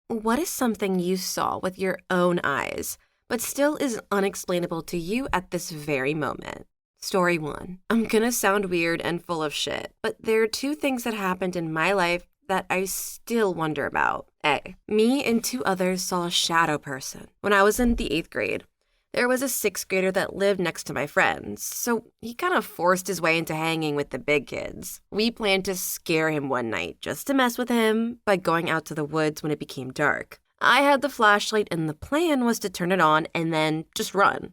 What is something you saw with your own eyes, but still is unexplainable to you at this very moment? Story 1. I'm gonna sound weird and full of shit, but there are two things that happened in my life that I still wonder about. A. Me and two others saw a shadow person. When I was in the 8th grade, there was a 6th grader that lived next to my friends, so he kind of forced his way into hanging with the big kids. We planned to scare him one night just to mess with him by going out to the woods when it became dark. I had the flashlight and the plan was to turn it on and then just run.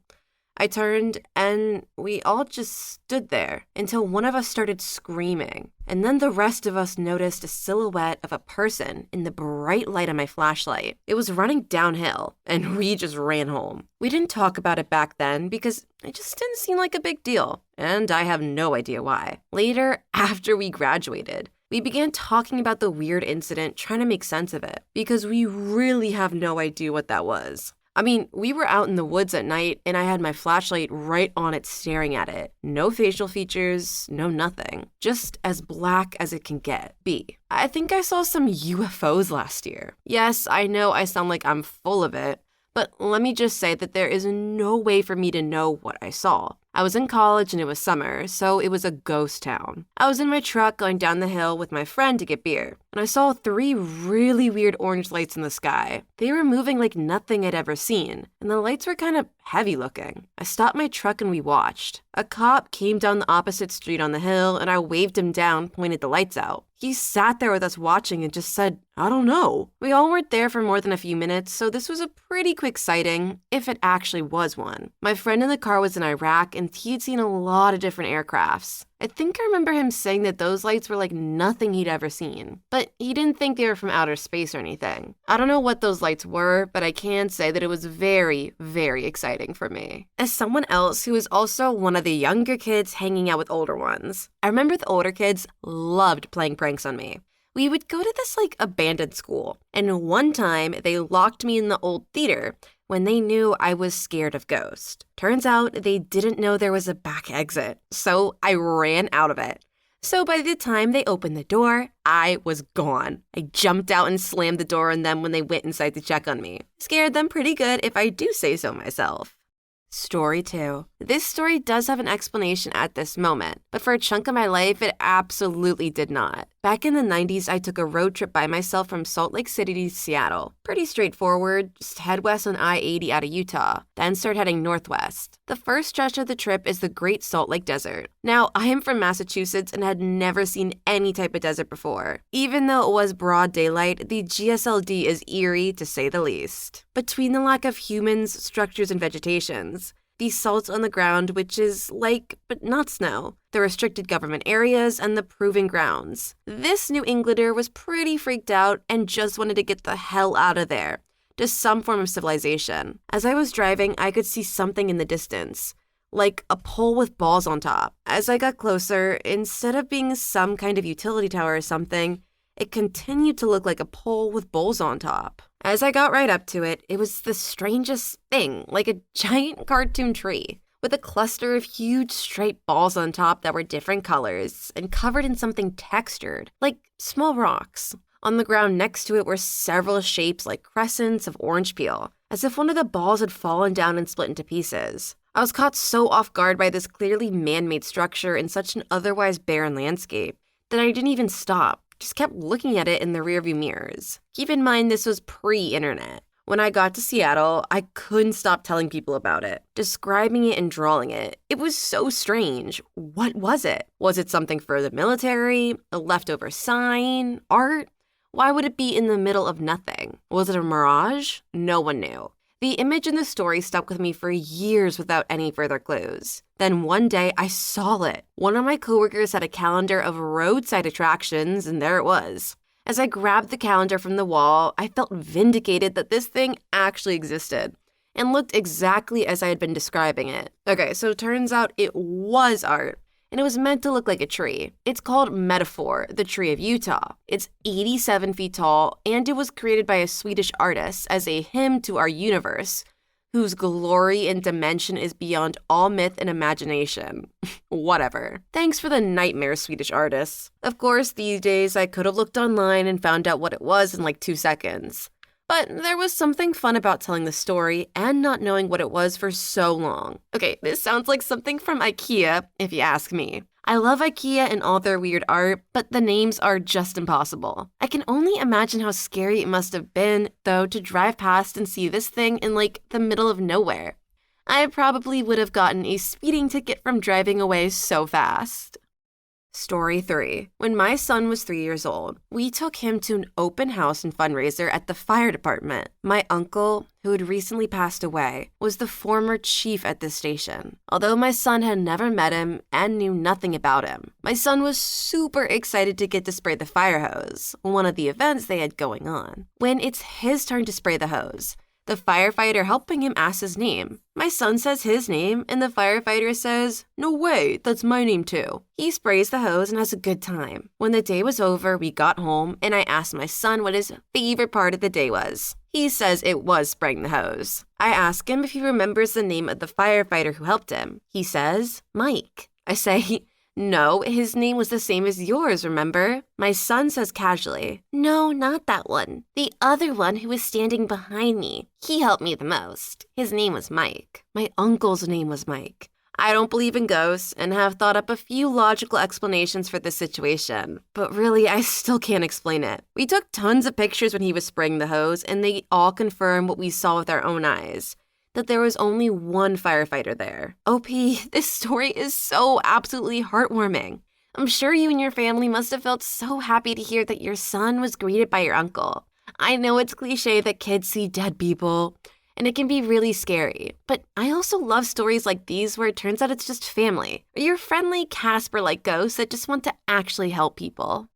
I turned and we all just stood there until one of us started screaming. And then the rest of us noticed a silhouette of a person in the bright light of my flashlight. It was running downhill and we just ran home. We didn't talk about it back then because it just didn't seem like a big deal. And I have no idea why. Later, after we graduated, we began talking about the weird incident, trying to make sense of it because we really have no idea what that was. I mean, we were out in the woods at night and I had my flashlight right on it staring at it. No facial features, no nothing. Just as black as it can get. B. I think I saw some UFOs last year. Yes, I know I sound like I'm full of it, but let me just say that there is no way for me to know what I saw. I was in college and it was summer, so it was a ghost town. I was in my truck going down the hill with my friend to get beer, and I saw 3 really weird orange lights in the sky. They were moving like nothing I'd ever seen, and the lights were kind of heavy looking. I stopped my truck and we watched. A cop came down the opposite street on the hill, and I waved him down, pointed the lights out. He sat there with us watching and just said, "I don't know." We all weren't there for more than a few minutes, so this was a pretty quick sighting, if it actually was one. My friend in the car was in Iraq, and he'd seen a lot of different aircrafts. I think I remember him saying that those lights were like nothing he'd ever seen, but he didn't think they were from outer space or anything. I don't know what those lights were, but I can say that it was very, very exciting for me. As someone else who is also one of the younger kids hanging out with older ones, I remember the older kids loved playing pranks on me. We would go to this abandoned school, and one time they locked me in the old theater when they knew I was scared of ghosts. Turns out they didn't know there was a back exit, so I ran out of it. So by the time they opened the door, I was gone. I jumped out and slammed the door on them when they went inside to check on me. Scared them pretty good if I do say so myself. Story 2. This story does have an explanation at this moment, but for a chunk of my life, it absolutely did not. Back in the 90s, I took a road trip by myself from Salt Lake City to Seattle. Pretty straightforward, just head west on I-80 out of Utah, then start heading northwest. The first stretch of the trip is the Great Salt Lake Desert. Now, I am from Massachusetts and had never seen any type of desert before. Even though it was broad daylight, the GSLD is eerie to say the least. Between the lack of humans, structures, and vegetations, the salt on the ground, which is lake but not snow, the restricted government areas, and the proving grounds. This New Englander was pretty freaked out and just wanted to get the hell out of there, to some form of civilization. As I was driving, I could see something in the distance, like a pole with balls on top. As I got closer, instead of being some kind of utility tower or something, it continued to look like a pole with bowls on top. As I got right up to it, it was the strangest thing, like a giant cartoon tree, with a cluster of huge straight balls on top that were different colors and covered in something textured, like small rocks. On the ground next to it were several shapes like crescents of orange peel, as if one of the balls had fallen down and split into pieces. I was caught so off guard by this clearly man-made structure in such an otherwise barren landscape that I didn't even stop. Just kept looking at it in the rearview mirrors. Keep in mind this was pre-internet. When I got to Seattle, I couldn't stop telling people about it, describing it and drawing it. It was so strange. What was it? Was it something for the military? A leftover sign? Art? Why would it be in the middle of nothing? Was it a mirage? No one knew. The image in the story stuck with me for years without any further clues. Then one day, I saw it. One of my coworkers had a calendar of roadside attractions, and there it was. As I grabbed the calendar from the wall, I felt vindicated that this thing actually existed and looked exactly as I had been describing it. Okay, so it turns out it was art, and it was meant to look like a tree. It's called Metaphor, the Tree of Utah. It's 87 feet tall, and it was created by a Swedish artist as a hymn to our universe, whose glory and dimension is beyond all myth and imagination. Whatever. Thanks for the nightmare, Swedish artists. Of course, these days I could have looked online and found out what it was in like 2 seconds. But there was something fun about telling the story and not knowing what it was for so long. Okay, this sounds like something from IKEA, if you ask me. I love IKEA and all their weird art, but the names are just impossible. I can only imagine how scary it must have been, though, to drive past and see this thing in, like, the middle of nowhere. I probably would have gotten a speeding ticket from driving away so fast. Story 3. When my son was 3 years old, we took him to an open house and fundraiser at the fire department. My uncle, who had recently passed away, was the former chief at this station. Although my son had never met him and knew nothing about him, my son was super excited to get to spray the fire hose, one of the events they had going on. When it's his turn to spray the hose, the firefighter helping him asks his name. My son says his name, and the firefighter says, "No way, that's my name too." He sprays the hose and has a good time. When the day was over, we got home, and I asked my son what his favorite part of the day was. He says it was spraying the hose. I ask him if he remembers the name of the firefighter who helped him. He says, "Mike." I say, "No, his name was the same as yours, remember?" My son says casually, "No, not that one. The other one who was standing behind me. He helped me the most. His name was Mike." My uncle's name was Mike. I don't believe in ghosts and have thought up a few logical explanations for this situation. But really, I still can't explain it. We took tons of pictures when he was spraying the hose, and they all confirm what we saw with our own eyes, that there was only one firefighter there. OP, this story is so absolutely heartwarming. I'm sure you and your family must have felt so happy to hear that your son was greeted by your uncle. I know it's cliche that kids see dead people, and it can be really scary, but I also love stories like these where it turns out it's just family, or your friendly Casper-like ghosts that just want to actually help people.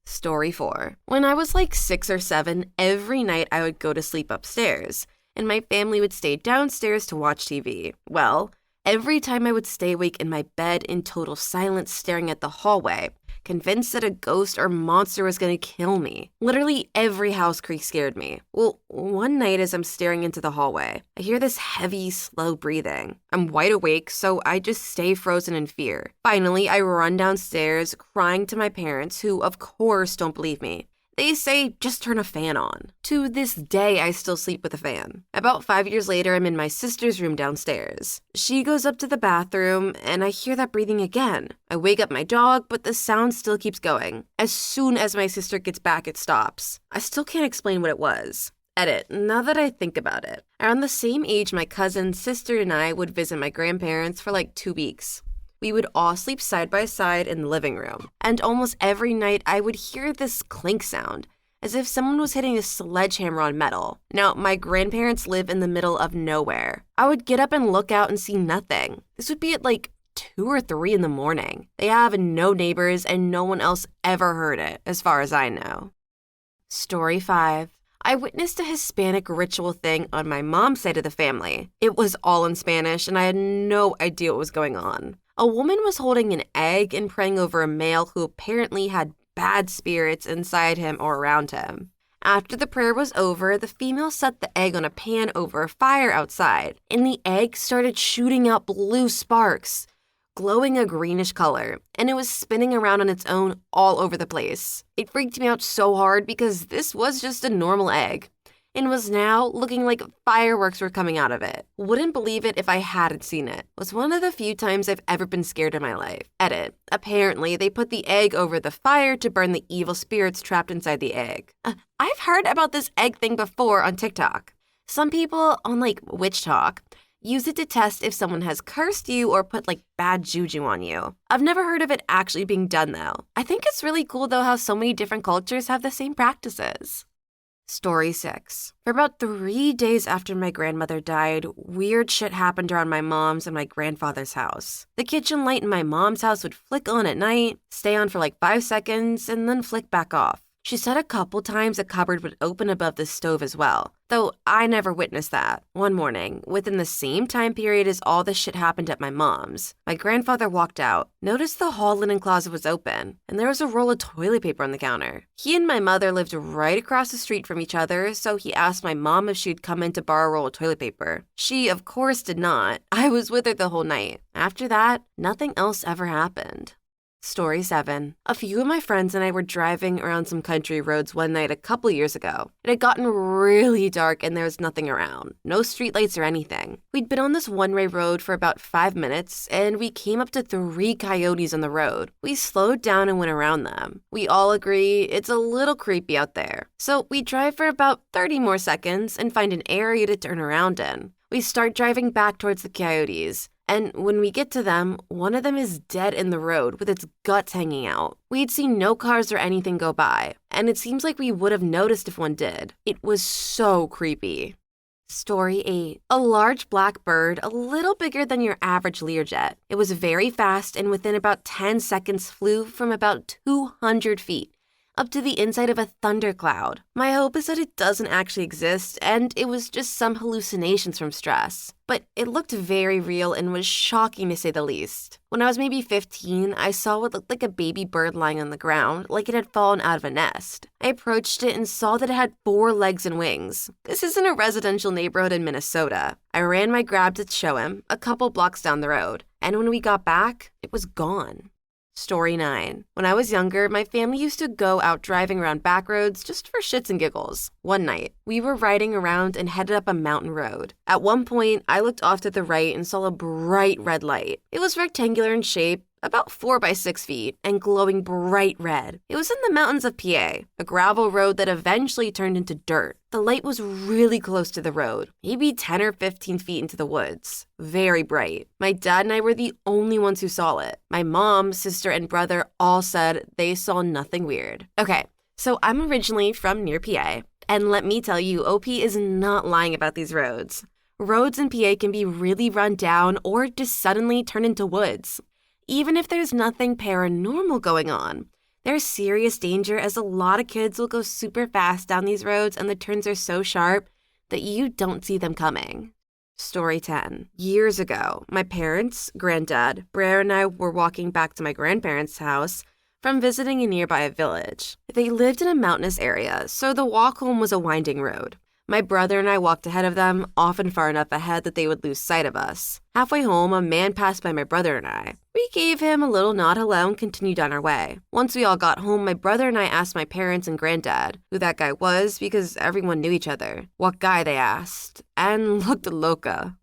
Story 4. When I was like 6 or 7, every night I would go to sleep upstairs, and my family would stay downstairs to watch TV. Well, every time I would stay awake in my bed in total silence staring at the hallway, convinced that a ghost or monster was going to kill me. Literally every house creak scared me. Well, one night as I'm staring into the hallway, I hear this heavy, slow breathing. I'm wide awake, so I just stay frozen in fear. Finally, I run downstairs, crying to my parents, who of course don't believe me. They say, just turn a fan on. To this day, I still sleep with a fan. About 5 years later, I'm in my sister's room downstairs. She goes up to the bathroom, and I hear that breathing again. I wake up my dog, but the sound still keeps going. As soon as my sister gets back, it stops. I still can't explain what it was. Edit, now that I think about it. Around the same age, my cousin, sister, and I would visit my grandparents for like 2 weeks. We would all sleep side by side in the living room, and almost every night I would hear this clink sound, as if someone was hitting a sledgehammer on metal. Now, my grandparents live in the middle of nowhere. I would get up and look out and see nothing. This would be at like 2 or 3 in the morning. They have no neighbors, and no one else ever heard it, as far as I know. Story 5. I witnessed a Hispanic ritual thing on my mom's side of the family. It was all in Spanish, and I had no idea what was going on. A woman was holding an egg and praying over a male who apparently had bad spirits inside him or around him. After the prayer was over, the female set the egg on a pan over a fire outside, and the egg started shooting out blue sparks, glowing a greenish color, and it was spinning around on its own all over the place. It freaked me out so hard because this was just a normal egg, and was now looking like fireworks were coming out of it. Wouldn't believe it if I hadn't seen it. Was one of the few times I've ever been scared in my life. Edit. Apparently, they put the egg over the fire to burn the evil spirits trapped inside the egg. I've heard about this egg thing before on TikTok. Some people on like Witch Talk use it to test if someone has cursed you or put like bad juju on you. I've never heard of it actually being done though. I think it's really cool though how so many different cultures have the same practices. Story 6. For about 3 days after my grandmother died, weird shit happened around my mom's and my grandfather's house. The kitchen light in my mom's house would flick on at night, stay on for like 5 seconds, and then flick back off. She said a couple times a cupboard would open above the stove as well, though I never witnessed that. One morning, within the same time period as all this shit happened at my mom's, my grandfather walked out, noticed the hall linen closet was open, and there was a roll of toilet paper on the counter. He and my mother lived right across the street from each other, so he asked my mom if she'd come in to borrow a roll of toilet paper. She, of course, did not. I was with her the whole night. After that, nothing else ever happened. Story 7. A few of my friends and I were driving around some country roads one night a couple years ago. It had gotten really dark and there was nothing around. No streetlights or anything. We'd been on this one-way road for about 5 minutes and we came up to 3 coyotes on the road. We slowed down and went around them. We all agree it's a little creepy out there. So we drive for about 30 more seconds and find an area to turn around in. We start driving back towards the coyotes. And when we get to them, one of them is dead in the road with its guts hanging out. We'd seen no cars or anything go by, and it seems like we would have noticed if one did. It was so creepy. Story 8. A large black bird, a little bigger than your average Learjet. It was very fast and within about 10 seconds flew from about 200 feet up to the inside of a thundercloud. My hope is that it doesn't actually exist and it was just some hallucinations from stress. But it looked very real and was shocking to say the least. When I was maybe 15, I saw what looked like a baby bird lying on the ground, like it had fallen out of a nest. I approached it and saw that it had 4 legs and wings. This isn't a residential neighborhood in Minnesota. I ran my grab to show him, a couple blocks down the road. And when we got back, it was gone. Story 9. When I was younger, my family used to go out driving around back roads just for shits and giggles. One night, we were riding around and headed up a mountain road. At one point, I looked off to the right and saw a bright red light. It was rectangular in shape, about 4 by 6 feet, and glowing bright red. It was in the mountains of PA, a gravel road that eventually turned into dirt. The light was really close to the road, maybe 10 or 15 feet into the woods. Very bright. My dad and I were the only ones who saw it. My mom, sister, and brother all said they saw nothing weird. Okay, so I'm originally from near PA, and let me tell you, OP is not lying about these roads. Roads in PA can be really run down or just suddenly turn into woods. Even if there's nothing paranormal going on, there's serious danger as a lot of kids will go super fast down these roads and the turns are so sharp that you don't see them coming. Story 10. Years ago, my parents, granddad, Brer, and I were walking back to my grandparents' house from visiting a nearby village. They lived in a mountainous area, so the walk home was a winding road. My brother and I walked ahead of them, often far enough ahead that they would lose sight of us. Halfway home, a man passed by my brother and I. We gave him a little nod hello and continued on our way. Once we all got home, my brother and I asked my parents and granddad who that guy was because everyone knew each other. What guy, they asked, and looked loca.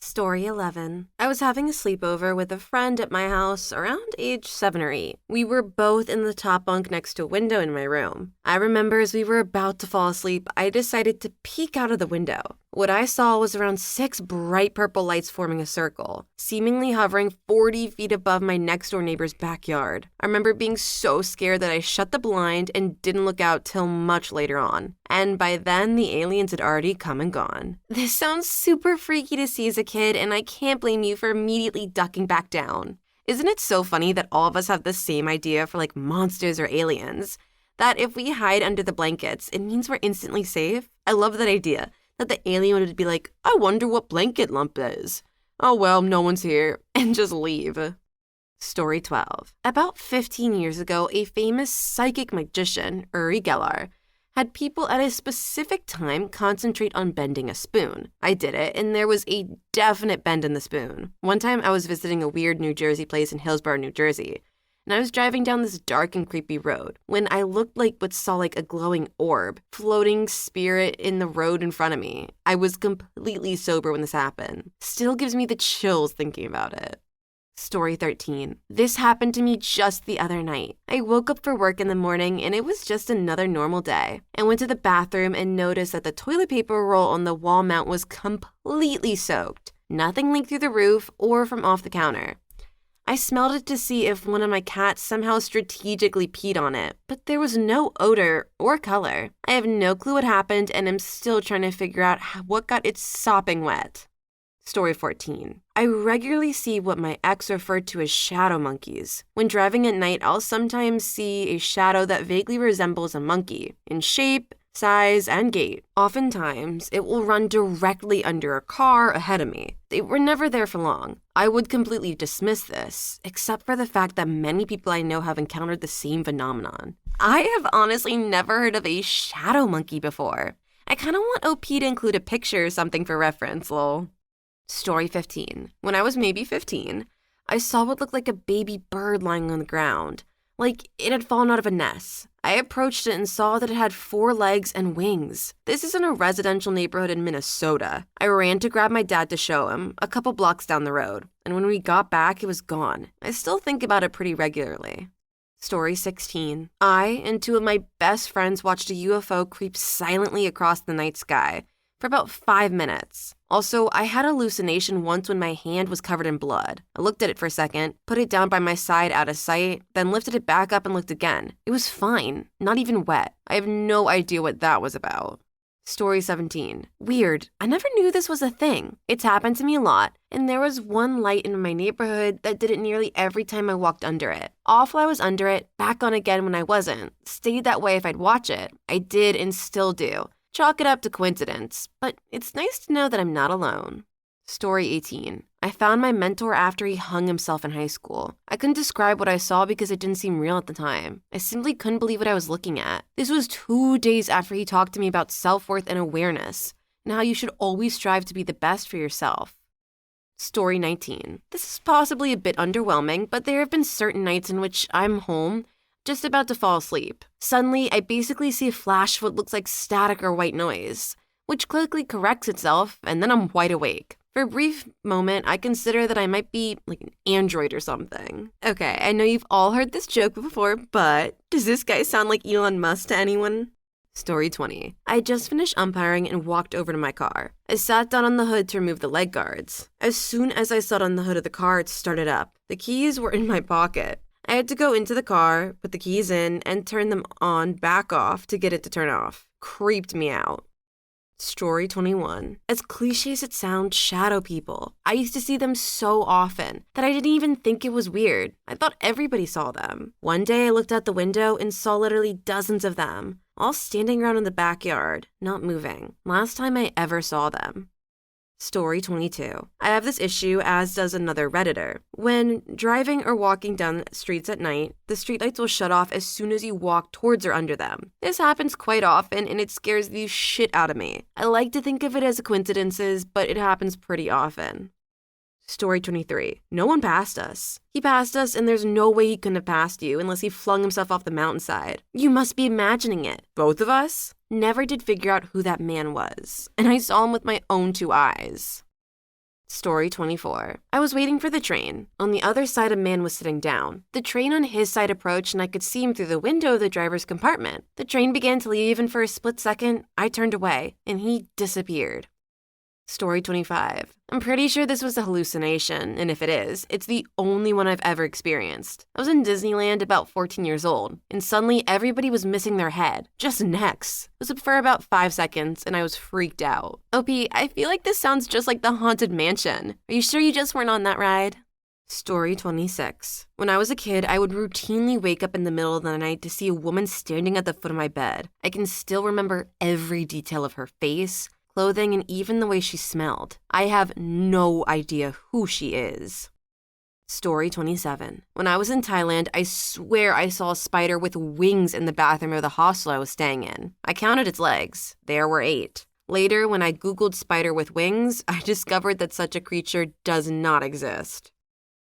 Story 11. I was having a sleepover with a friend at my house around age 7 or 8. We were both in the top bunk next to a window in my room. I remember as we were about to fall asleep, I decided to peek out of the window. What I saw was around 6 bright purple lights forming a circle, seemingly hovering 40 feet above my next-door neighbor's backyard. I remember being so scared that I shut the blind and didn't look out till much later on. And by then, the aliens had already come and gone. This sounds super freaky to see as a kid, and I can't blame you for immediately ducking back down. Isn't it so funny that all of us have the same idea for like monsters or aliens? That if we hide under the blankets, it means we're instantly safe? I love that idea. That the alien would be like, I wonder what blanket lump is. Oh well, no one's here, and just leave. Story 12. About 15 years ago, a famous psychic magician, Uri Geller, had people at a specific time concentrate on bending a spoon. I did it, and there was a definite bend in the spoon. One time I was visiting a weird New Jersey place in Hillsborough, New Jersey, and I was driving down this dark and creepy road when I looked like what saw like a glowing orb, floating spirit in the road in front of me. I was completely sober when this happened. Still gives me the chills thinking about it. Story 13. This happened to me just the other night. I woke up for work in the morning and it was just another normal day. I went to the bathroom and noticed that the toilet paper roll on the wall mount was completely soaked. Nothing leaked through the roof or from off the counter. I smelled it to see if one of my cats somehow strategically peed on it, but there was no odor or color. I have no clue what happened and am still trying to figure out what got it sopping wet. Story 14. I regularly see what my ex referred to as shadow monkeys. When driving at night, I'll sometimes see a shadow that vaguely resembles a monkey in shape, size, and gait. Oftentimes, it will run directly under a car ahead of me. They were never there for long. I would completely dismiss this, except for the fact that many people I know have encountered the same phenomenon. I have honestly never heard of a shadow monkey before. I kind of want OP to include a picture or something for reference, lol. Story 15. When I was maybe 15, I saw what looked like a baby bird lying on the ground, like it had fallen out of a nest. I approached it and saw that it had 4 legs and wings. This is in a residential neighborhood in Minnesota. I ran to grab my dad to show him, a couple blocks down the road, and when we got back, it was gone. I still think about it pretty regularly. Story 16. I and 2 of my best friends watched a UFO creep silently across the night sky for about 5 minutes. Also, I had a hallucination once when my hand was covered in blood. I looked at it for a second, put it down by my side out of sight, then lifted it back up and looked again. It was fine, not even wet. I have no idea what that was about. Story 17. Weird. I never knew this was a thing. It's happened to me a lot, and there was one light in my neighborhood that did it nearly every time I walked under it. Off while I was under it, back on again when I wasn't. Stayed that way if I'd watch it. I did and still do. Chalk it up to coincidence, but it's nice to know that I'm not alone. Story 18. I found my mentor after he hung himself in high school. I couldn't describe what I saw because it didn't seem real at the time. I simply couldn't believe what I was looking at. This was 2 days after he talked to me about self-worth and awareness, and how you should always strive to be the best for yourself. Story 19. This is possibly a bit underwhelming, but there have been certain nights in which I'm home, just about to fall asleep. Suddenly, I basically see a flash of what looks like static or white noise, which quickly corrects itself, and then I'm wide awake. For a brief moment, I consider that I might be like an android or something. Okay, I know you've all heard this joke before, but does this guy sound like Elon Musk to anyone? Story 20. I just finished umpiring and walked over to my car. I sat down on the hood to remove the leg guards. As soon as I sat on the hood of the car, it started up. The keys were in my pocket. I had to go into the car, put the keys in, and turn them on back off to get it to turn off. Creeped me out. Story 21. As cliche as it sounds, shadow people. I used to see them so often that I didn't even think it was weird. I thought everybody saw them. One day I looked out the window and saw literally dozens of them, all standing around in the backyard, not moving. Last time I ever saw them. Story 22. I have this issue, as does another Redditor. When driving or walking down streets at night, the streetlights will shut off as soon as you walk towards or under them. This happens quite often, and it scares the shit out of me. I like to think of it as coincidences, but it happens pretty often. Story 23. No one passed us. He passed us, and there's no way he couldn't have passed you unless he flung himself off the mountainside. You must be imagining it. Both of us? Never did figure out who that man was, and I saw him with my own 2 eyes. Story 24. I was waiting for the train. On the other side, a man was sitting down. The train on his side approached, and I could see him through the window of the driver's compartment. The train began to leave, and for a split second, I turned away, and he disappeared. Story 25. I'm pretty sure this was a hallucination, and if it is, it's the only one I've ever experienced. I was in Disneyland about 14 years old, and suddenly everybody was missing their head. Just necks. It was up for about 5 seconds, and I was freaked out. OP, I feel like this sounds just like the Haunted Mansion. Are you sure you just weren't on that ride? Story 26. When I was a kid, I would routinely wake up in the middle of the night to see a woman standing at the foot of my bed. I can still remember every detail of her face, clothing, and even the way she smelled. I have no idea who she is. Story 27. When I was in Thailand, I swear I saw a spider with wings in the bathroom of the hostel I was staying in. I counted its legs. There were 8. Later, when I Googled spider with wings, I discovered that such a creature does not exist.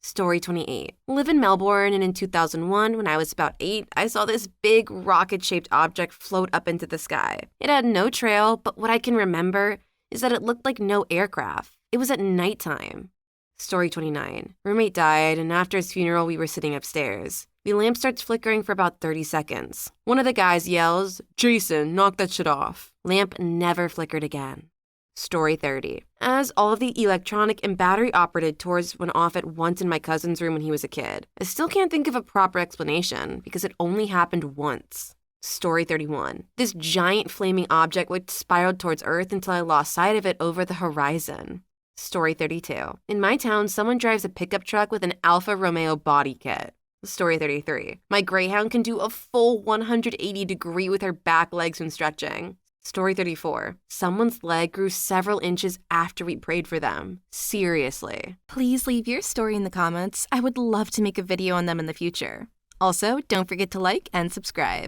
Story 28. I live in Melbourne, and in 2001, when I was about 8, I saw this big rocket-shaped object float up into the sky. It had no trail, but what I can remember is that it looked like no aircraft. It was at nighttime. Story 29. Roommate died, and after his funeral, we were sitting upstairs. The lamp starts flickering for about 30 seconds. One of the guys yells, "Jason, knock that shit off." Lamp never flickered again. Story 30. As all of the electronic and battery-operated tours went off at once in my cousin's room when he was a kid. I still can't think of a proper explanation because it only happened once. Story 31. This giant flaming object which spiraled towards Earth until I lost sight of it over the horizon. Story 32. In my town, someone drives a pickup truck with an Alfa Romeo body kit. Story 33. My Greyhound can do a full 180 degree with her back legs when stretching. Story 34. Someone's leg grew several inches after we prayed for them. Seriously. Please leave your story in the comments. I would love to make a video on them in the future. Also, don't forget to like and subscribe.